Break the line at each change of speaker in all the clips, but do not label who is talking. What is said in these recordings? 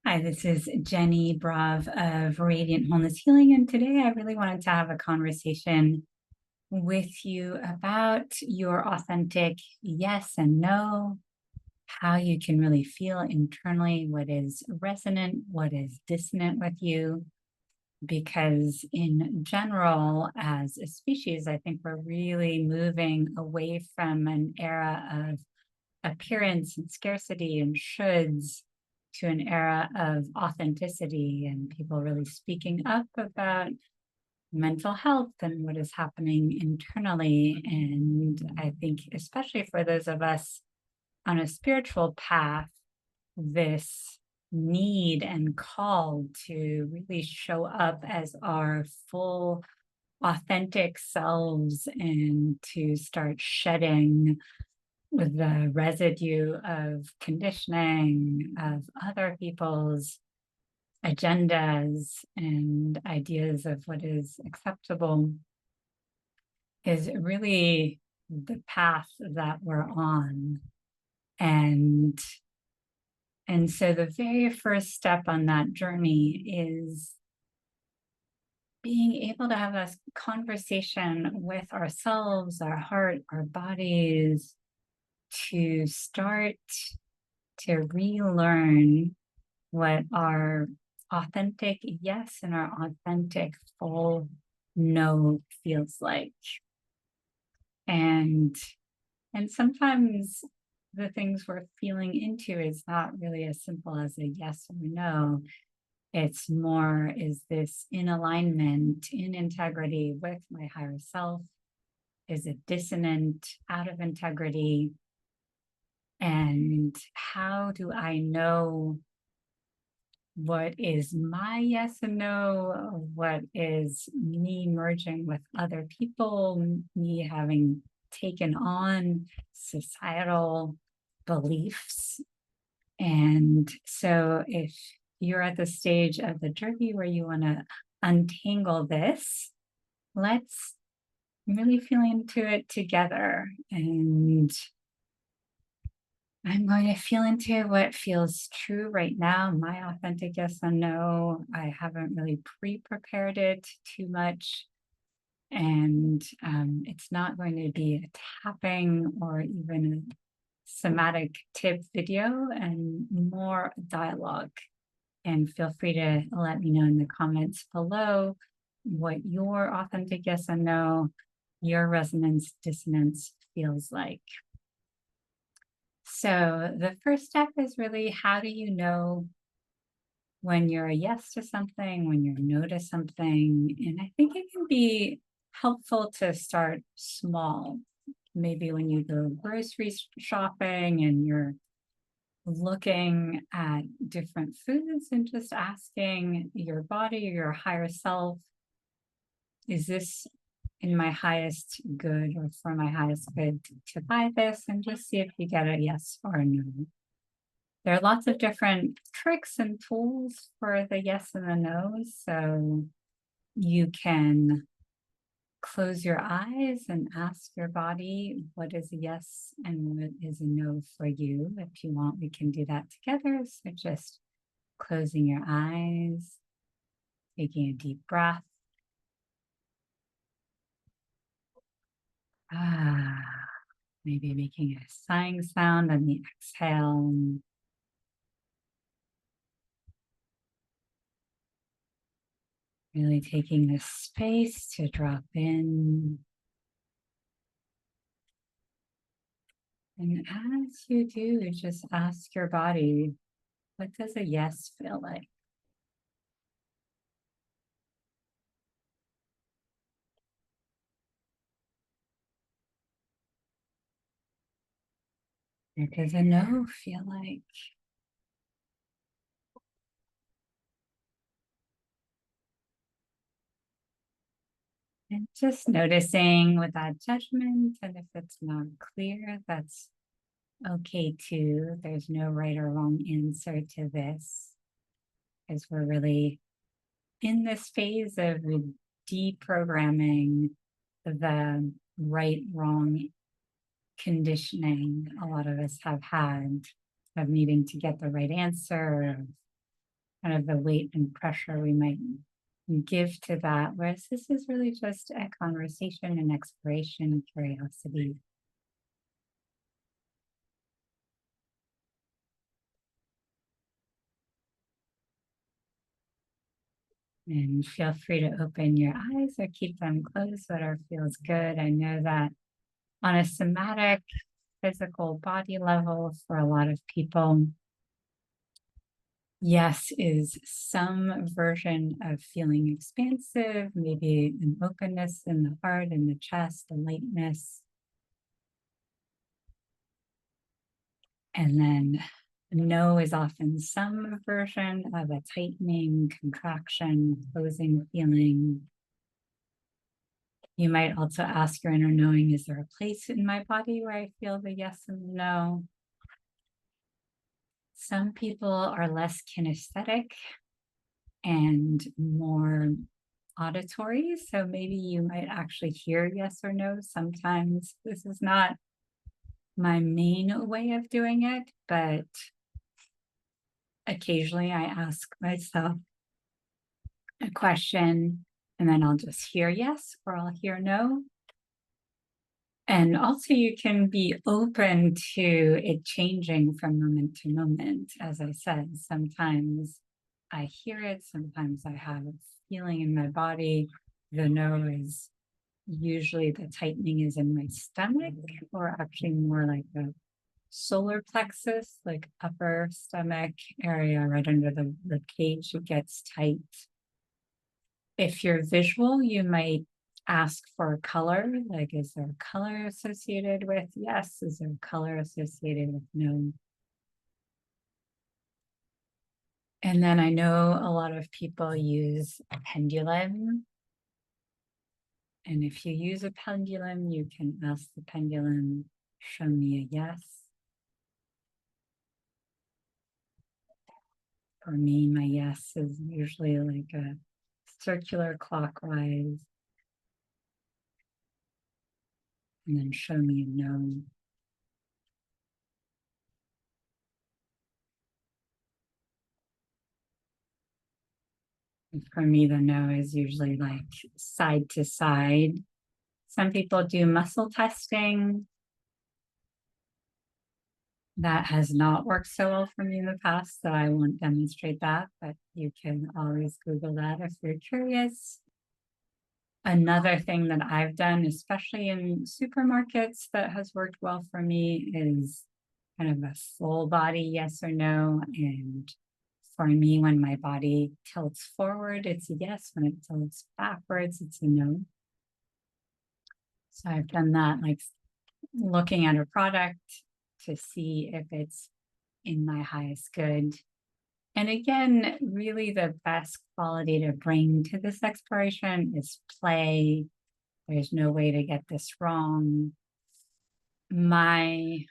Hi, this is Jenny Brav of Radiant Wholeness Healing, and today I really wanted to have a conversation with you about your authentic yes and no, how you can really feel internally what is resonant, what is dissonant with you. Because in general, as a species, I think we're really moving away from an era of appearance and scarcity and shoulds to an era of authenticity and people really speaking up about mental health and what is happening internally. And I think, especially for those of us on a spiritual path, this need and call to really show up as our full, authentic selves and to start shedding with the residue of conditioning of other people's agendas and ideas of what is acceptable is really the path that we're on. And so the very first step on that journey is being able to have a conversation with ourselves, our heart, our bodies, to start to relearn what our authentic yes and our authentic full no feels like. And sometimes the things we're feeling into is not really as simple as a yes or no. It's more, is this in alignment, in integrity with my higher self? Is it dissonant, out of integrity? And how do I know what is my yes and no, what is me merging with other people, me having taken on societal beliefs? And so if you're at the stage of the journey where you want to untangle this, let's really feel into it together. And I'm going to feel into what feels true right now, my authentic yes and no. I haven't really pre-prepared it too much. And it's not going to be a tapping or even a somatic tip video, and more dialogue. And feel free to let me know in the comments below what your authentic yes and no, your resonance dissonance feels like. So the first step is really, how do you know when you're a yes to something, when you're no to something? And I think it can be helpful to start small. Maybe when you go grocery shopping and you're looking at different foods and just asking your body, your higher self, is this in my highest good or for my highest good to buy this? And just see if you get a yes or a no. There are lots of different tricks and tools for the yes and the no's. So you can close your eyes and ask your body what is a yes and what is a no for you. If you want, we can do that together. So just closing your eyes, taking a deep breath. Maybe making a sighing sound on the exhale. Really taking this space to drop in. And as you do, just ask your body, what does a yes feel like? What does a no feel like? And just noticing without judgment, and if it's not clear, that's okay too. There's no right or wrong answer to this, as we're really in this phase of deprogramming the right, wrong conditioning a lot of us have had, of needing to get the right answer, kind of the weight and pressure we might give to that. Whereas this is really just a conversation and exploration and curiosity. And feel free to open your eyes or keep them closed, whatever feels good. I know that on a somatic, physical body level, for a lot of people, yes is some version of feeling expansive, maybe an openness in the heart and the chest, a lightness. And then no is often some version of a tightening, contraction, closing feeling. You might also ask your inner knowing, is there a place in my body where I feel the yes and the no? Some people are less kinesthetic and more auditory. So maybe you might actually hear yes or no. Sometimes this is not my main way of doing it, but occasionally I ask myself a question and then I'll just hear yes or I'll hear no. And also, you can be open to it changing from moment to moment. As I said, sometimes I hear it, sometimes I have a feeling in my body. The no is usually the tightening is in my stomach, or actually more like the solar plexus, like upper stomach area right under the rib cage. It gets tight. If you're visual, you might ask for color, like is there color associated with yes? Is there color associated with no? And then I know a lot of people use a pendulum. And if you use a pendulum, you can ask the pendulum, show me a yes. For me, my yes is usually like a circular clockwise. And then show me a no. And for me, the no is usually like side to side. Some people do muscle testing. That has not worked so well for me in the past, so I won't demonstrate that, but you can always Google that if you're curious. Another thing that I've done, especially in supermarkets, that has worked well for me is kind of a full body yes or no. And for me, when my body tilts forward, it's a yes. When it tilts backwards, it's a no. So I've done that, like looking at a product to see if it's in my highest good. And again, really the best quality to bring to this exploration is play. There's no way to get this wrong. My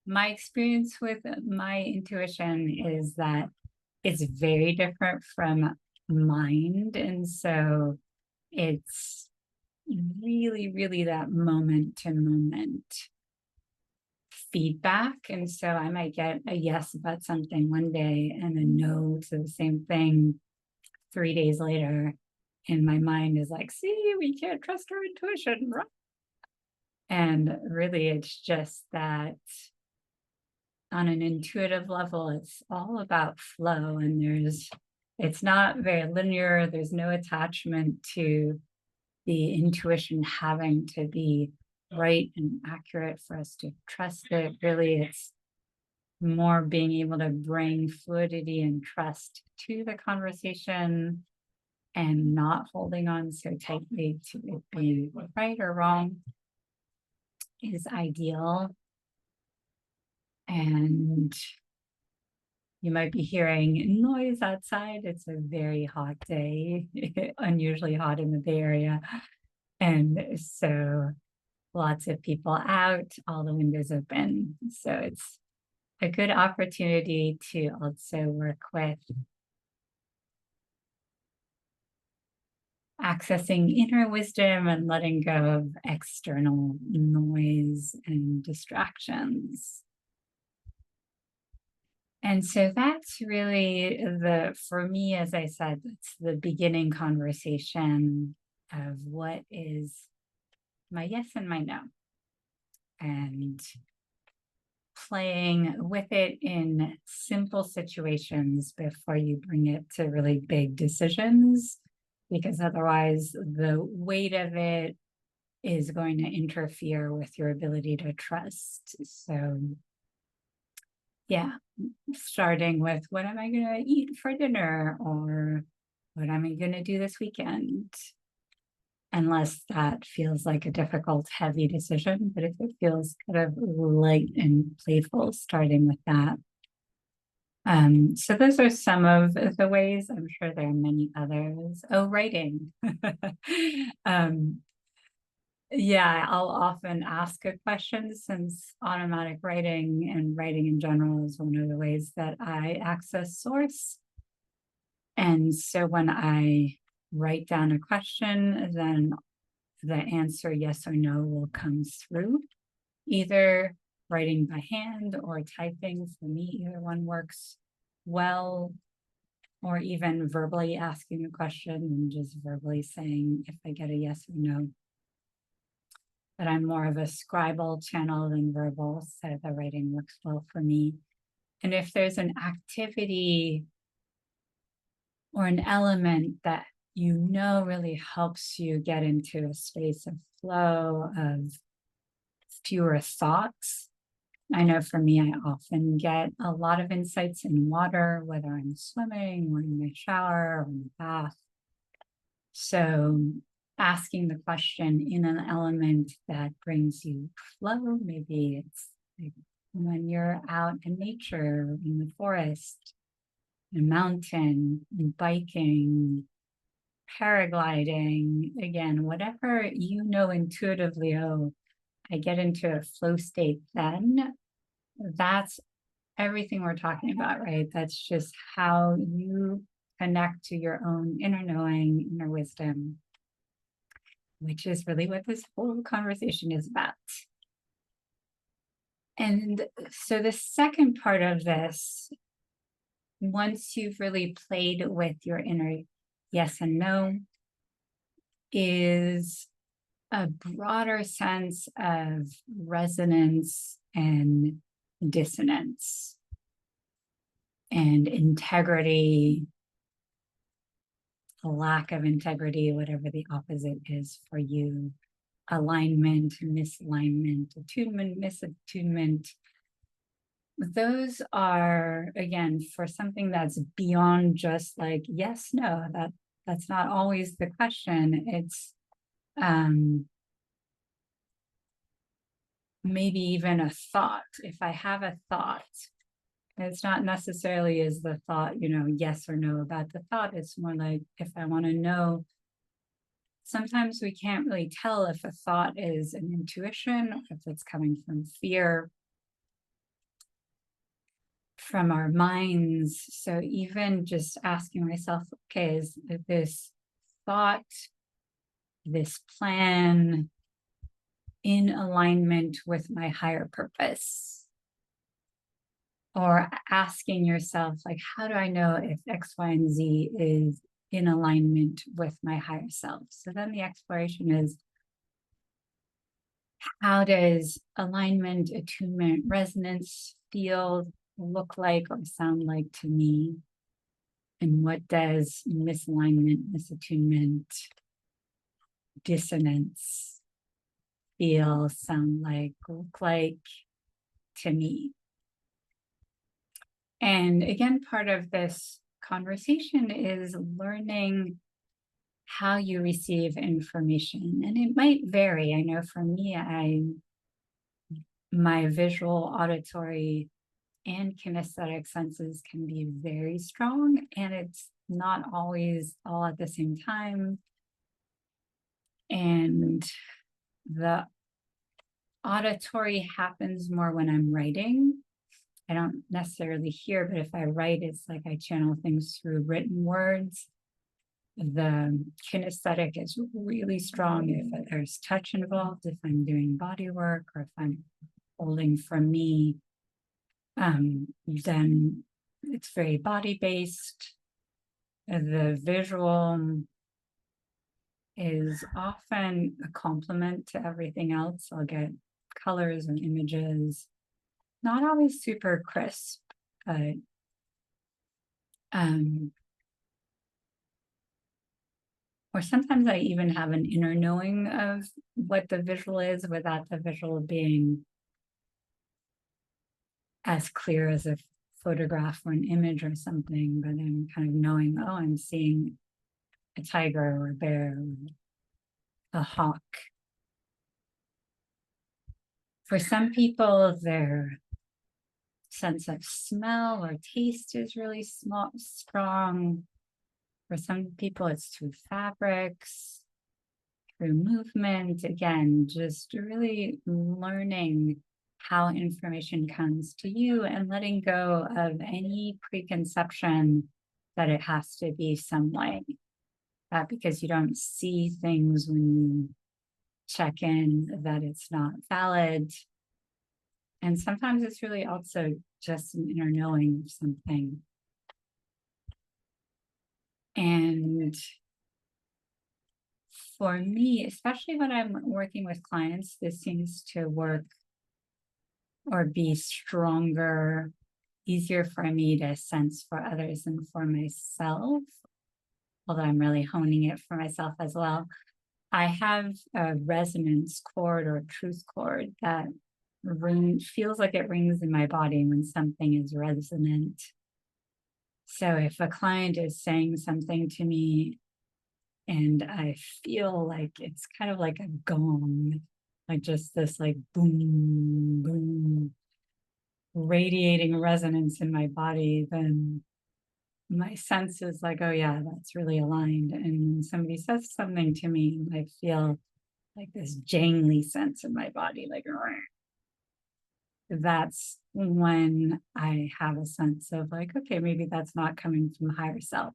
experience with my intuition is that it's very different from mind. And so it's really, really that moment to moment feedback. And so I might get a yes about something one day and a no to the same thing 3 days later. And my mind is like, see, we can't trust our intuition. Right? And really, it's just that on an intuitive level, it's all about flow. And it's not very linear. There's no attachment to the intuition having to be right and accurate for us to trust it. Really, it's more being able to bring fluidity and trust to the conversation and not holding on so tightly to it being right or wrong is ideal. And you might be hearing noise outside. It's a very hot day, unusually hot in the Bay Area. And so lots of people out, all the windows open. So it's a good opportunity to also work with accessing inner wisdom and letting go of external noise and distractions. And so that's really for me, as I said, it's the beginning conversation of what is my yes and my no, and playing with it in simple situations before you bring it to really big decisions, because otherwise the weight of it is going to interfere with your ability to trust. So, yeah, starting with what am I going to eat for dinner, or what am I going to do this weekend? Unless that feels like a difficult, heavy decision. But if it feels kind of light and playful, starting with that. So those are some of the ways. I'm sure there are many others. Oh, writing. um, yeah, I'll often ask a question, since automatic writing and writing in general is one of the ways that I access source. And so when I write down a question, then the answer yes or no will come through, either writing by hand or typing. For me, either one works well, or even verbally asking a question and just verbally saying if I get a yes or no. But I'm more of a scribal channel than verbal, so the writing works well for me. And if there's an activity or an element that really helps you get into a space of flow, of fewer thoughts. I know for me, I often get a lot of insights in water, whether I'm swimming or in my shower or in the bath. So asking the question in an element that brings you flow, maybe it's like when you're out in nature, in the forest, a mountain, biking, paragliding, again, whatever you know intuitively, oh, I get into a flow state, then that's everything we're talking about, right? That's just how you connect to your own inner knowing, inner wisdom, which is really what this whole conversation is about. And so the second part of this, once you've really played with your inner yes and no, is a broader sense of resonance and dissonance and integrity, a lack of integrity, whatever the opposite is for you, alignment, misalignment, attunement, misattunement. Those are, again, for something that's beyond just like yes, no, that's not always the question. It's maybe even a thought. If I have a thought, it's not necessarily is the thought, yes or no about the thought. It's more like if I want to know, sometimes we can't really tell if a thought is an intuition, or if it's coming from fear, from our minds. So even just asking myself, okay, is this thought, this plan in alignment with my higher purpose? Or asking yourself, like, how do I know if X, Y, and Z is in alignment with my higher self? So then the exploration is, how does alignment, attunement, resonance feel, look like, or sound like to me? And what does misalignment, misattunement, dissonance feel, sound like, look like to me? And again, part of this conversation is learning how you receive information. And it might vary. I know for me, my visual, auditory, and kinesthetic senses can be very strong, and it's not always all at the same time. And the auditory happens more when I'm writing. I don't necessarily hear, but if I write, it's like I channel things through written words. The kinesthetic is really strong if there's touch involved, if I'm doing body work, or if I'm holding for me, then It's very body-based. The visual is often a complement to everything else. I'll get colors and images, not always super crisp, but or sometimes I even have an inner knowing of what the visual is without the visual being as clear as a photograph or an image or something, but I'm kind of knowing, oh, I'm seeing a tiger or a bear or a hawk. For some people, their sense of smell or taste is really strong. For some people, it's through fabrics, through movement. Again, just really learning how information comes to you and letting go of any preconception that it has to be some way. Because you don't see things when you check in, that it's not valid. And sometimes it's really also just an inner knowing of something. And for me, especially when I'm working with clients, this seems to work or be stronger, easier for me to sense for others and for myself, although I'm really honing it for myself as well. I have a resonance chord or truth chord that feels like it rings in my body when something is resonant. So if a client is saying something to me and I feel like it's kind of like a gong, like just this like boom, boom, radiating resonance in my body, then my sense is like, oh yeah, that's really aligned. And when somebody says something to me, I feel like this jangly sense in my body, like that's when I have a sense of like, okay, maybe that's not coming from higher self.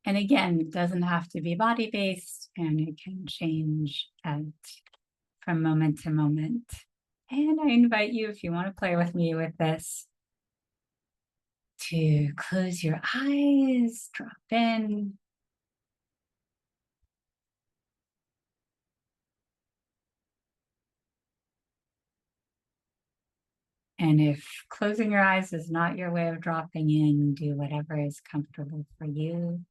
And again, it doesn't have to be body-based, and it can change from moment to moment. And I invite you, if you want to play with me with this, to close your eyes, drop in. And if closing your eyes is not your way of dropping in, do whatever is comfortable for you.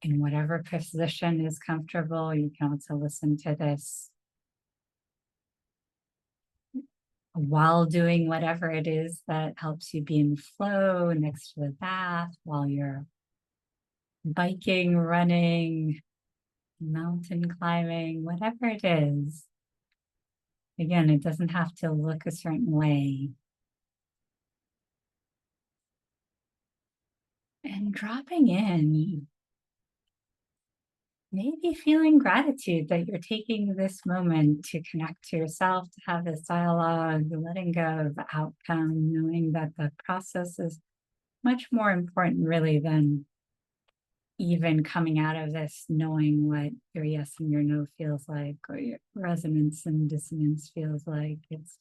In whatever position is comfortable, you can also listen to this while doing whatever it is that helps you be in flow next to the bath, while you're biking, running, mountain climbing, whatever it is. Again, it doesn't have to look a certain way. And dropping in, maybe feeling gratitude that you're taking this moment to connect to yourself, to have this dialogue, letting go of the outcome, knowing that the process is much more important really than even coming out of this, knowing what your yes and your no feels like, or your resonance and dissonance feels like. It's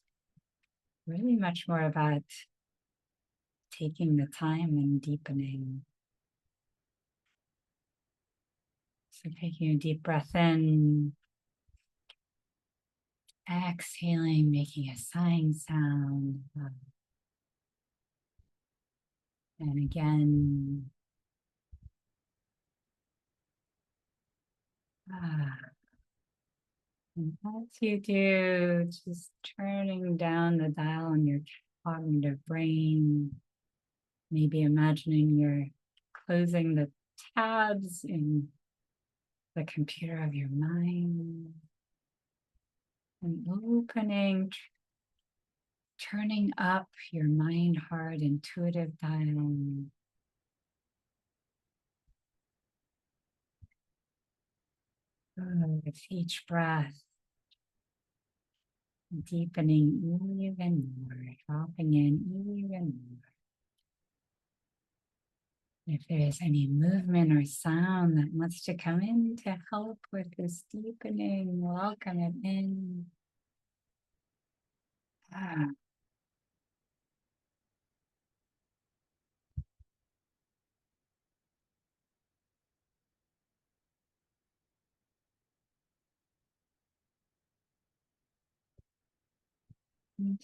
really much more about taking the time and deepening. So taking a deep breath in, exhaling, making a sighing sound. And again, and as you do, just turning down the dial on your cognitive brain, maybe imagining you're closing the tabs in the computer of your mind and opening, turning up your mind, heart, intuitive dial. With each breath, deepening even more, dropping in even more. If there's any movement or sound that wants to come in to help with this deepening, welcome it in.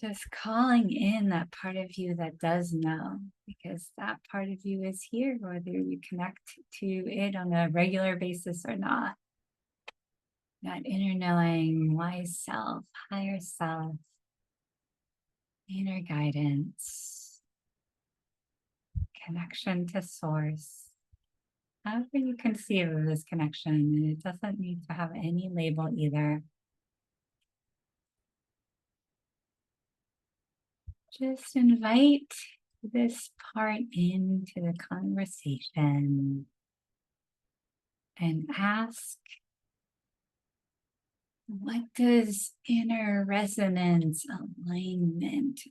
Just calling in that part of you that does know, because that part of you is here, whether you connect to it on a regular basis or not. That inner knowing, wise self, higher self, inner guidance, connection to source. However you conceive of this connection, and it doesn't need to have any label either. Just invite this part into the conversation and ask, what does inner resonance, alignment,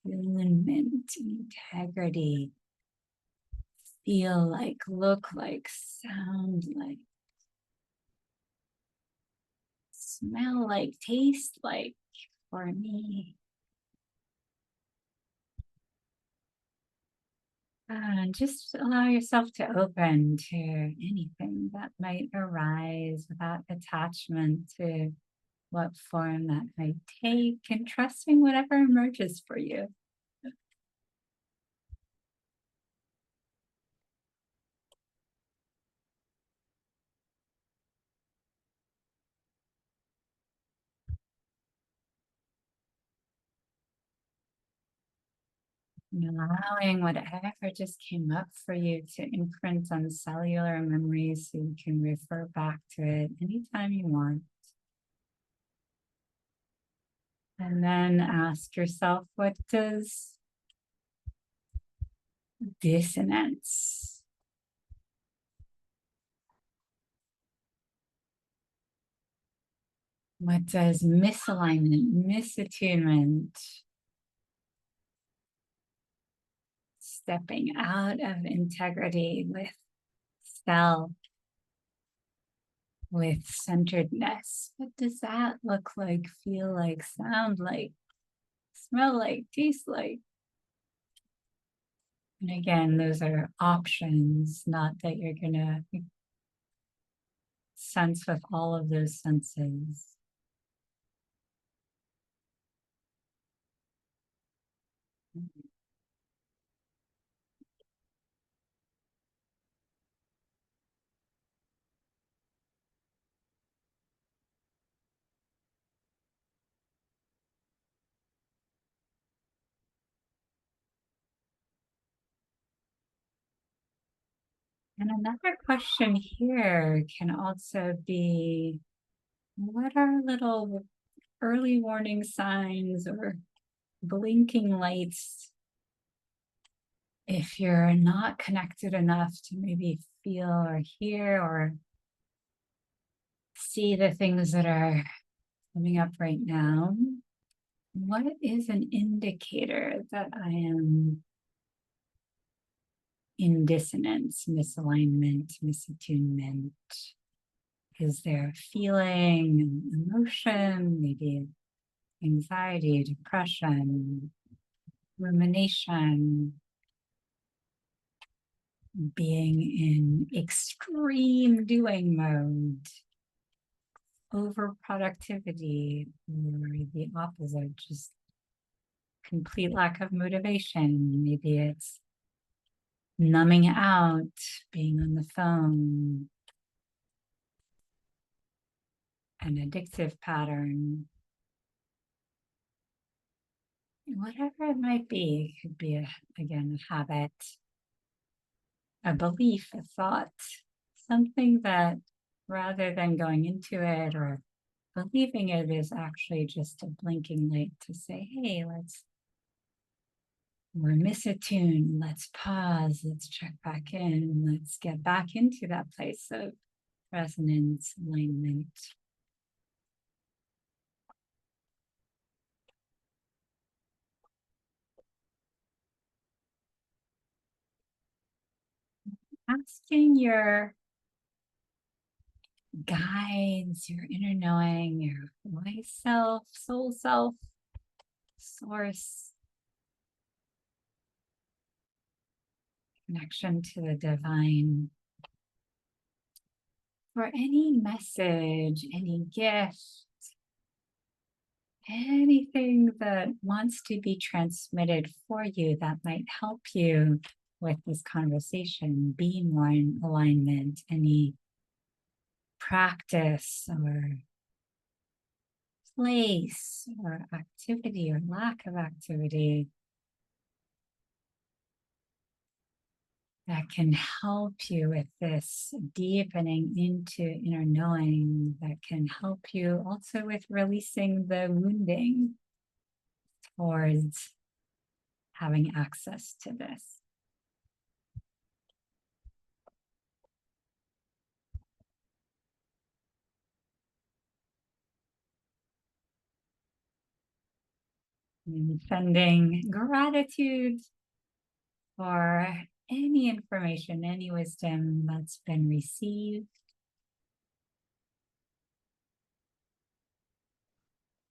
attunement, integrity feel like, look like, sound like, smell like, taste like for me? And just allow yourself to open to anything that might arise without attachment to what form that might take, and trusting whatever emerges for you. And allowing whatever just came up for you to imprint on cellular memories so you can refer back to it anytime you want. And then ask yourself, what does dissonance, what does misalignment, misattunement, stepping out of integrity with self, with centeredness, what does that look like, feel like, sound like, smell like, taste like? And again, those are options, not that you're going to sense with all of those senses. And another question here can also be, what are little early warning signs or blinking lights if you're not connected enough to maybe feel or hear or see the things that are coming up right now? What is an indicator that I am in dissonance, misalignment, misattunement? Is there a feeling, emotion, maybe anxiety, depression, rumination, being in extreme doing mode, over productivity, or the opposite, just complete lack of motivation? Maybe it's numbing out, being on the phone, an addictive pattern, whatever it might be. It could be, again, a habit, a belief, a thought, something that rather than going into it or believing it is actually just a blinking light to say, hey, we're misattuned, let's pause, let's check back in, let's get back into that place of resonance, alignment. Asking your guides, your inner knowing, your wise self, soul self, source, connection to the divine, for any message, any gift, anything that wants to be transmitted for you that might help you with this conversation, be more in alignment, any practice or place or activity or lack of activity that can help you with this deepening into inner knowing, that can help you also with releasing the wounding towards having access to this. And sending gratitude for any information, any wisdom that's been received.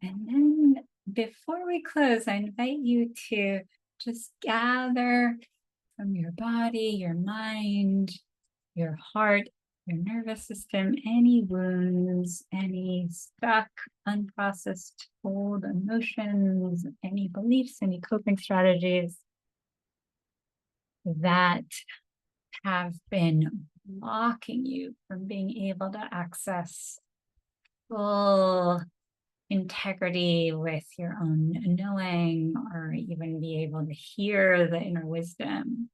And then before we close, I invite you to just gather from your body, your mind, your heart, your nervous system, any wounds, any stuck, unprocessed old emotions, any beliefs, any coping strategies that have been blocking you from being able to access full integrity with your own knowing, or even be able to hear the inner wisdom.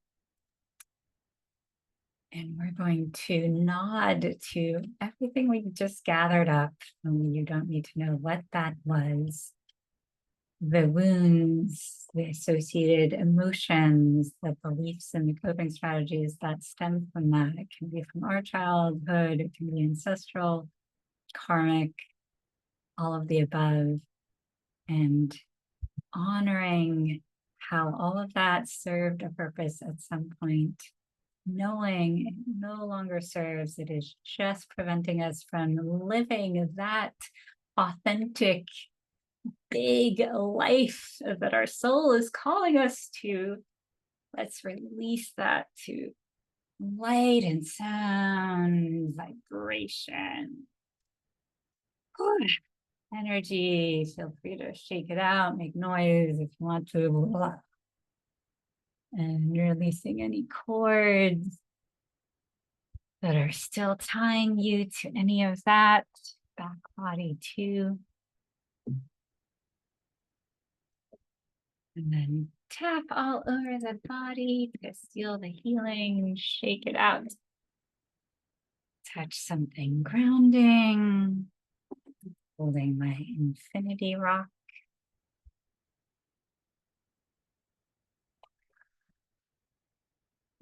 And we're going to nod to everything we just gathered up. And you don't need to know what that was. The wounds, the associated emotions, the beliefs and the coping strategies that stem from that. It can be from our childhood, it can be ancestral, karmic, all of the above. And honoring how all of that served a purpose at some point, knowing it no longer serves, it is just preventing us from living that authentic, big life that our soul is calling us to. Let's release that to light and sound, vibration, energy. Feel free to shake it out, make noise if you want to. Blah. And releasing any cords that are still tying you to any of that. Back body too. And then tap all over the body to seal the healing, shake it out. Touch something grounding, holding my infinity rock.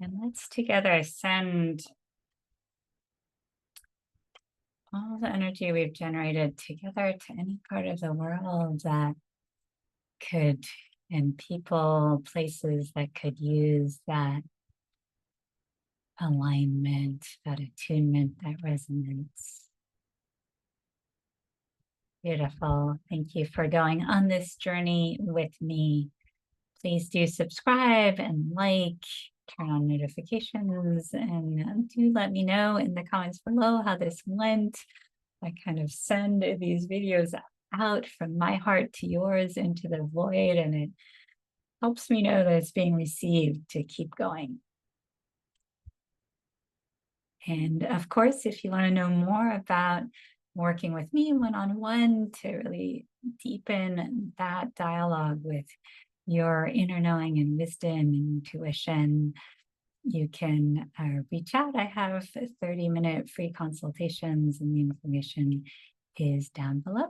And let's together send all the energy we've generated together to any part of the world that could, and people, places that could use that alignment, that attunement, that resonance. Beautiful. Thank you for going on this journey with me. Please do subscribe and like, turn on notifications, and do let me know in the comments below how this went. I kind of send these videos out from my heart to yours into the void, and it helps me know that it's being received to keep going. And of course, if you want to know more about working with me one-on-one to really deepen that dialogue with your inner knowing and wisdom and intuition, you can reach out. I have 30-minute free consultations, and the information is down below.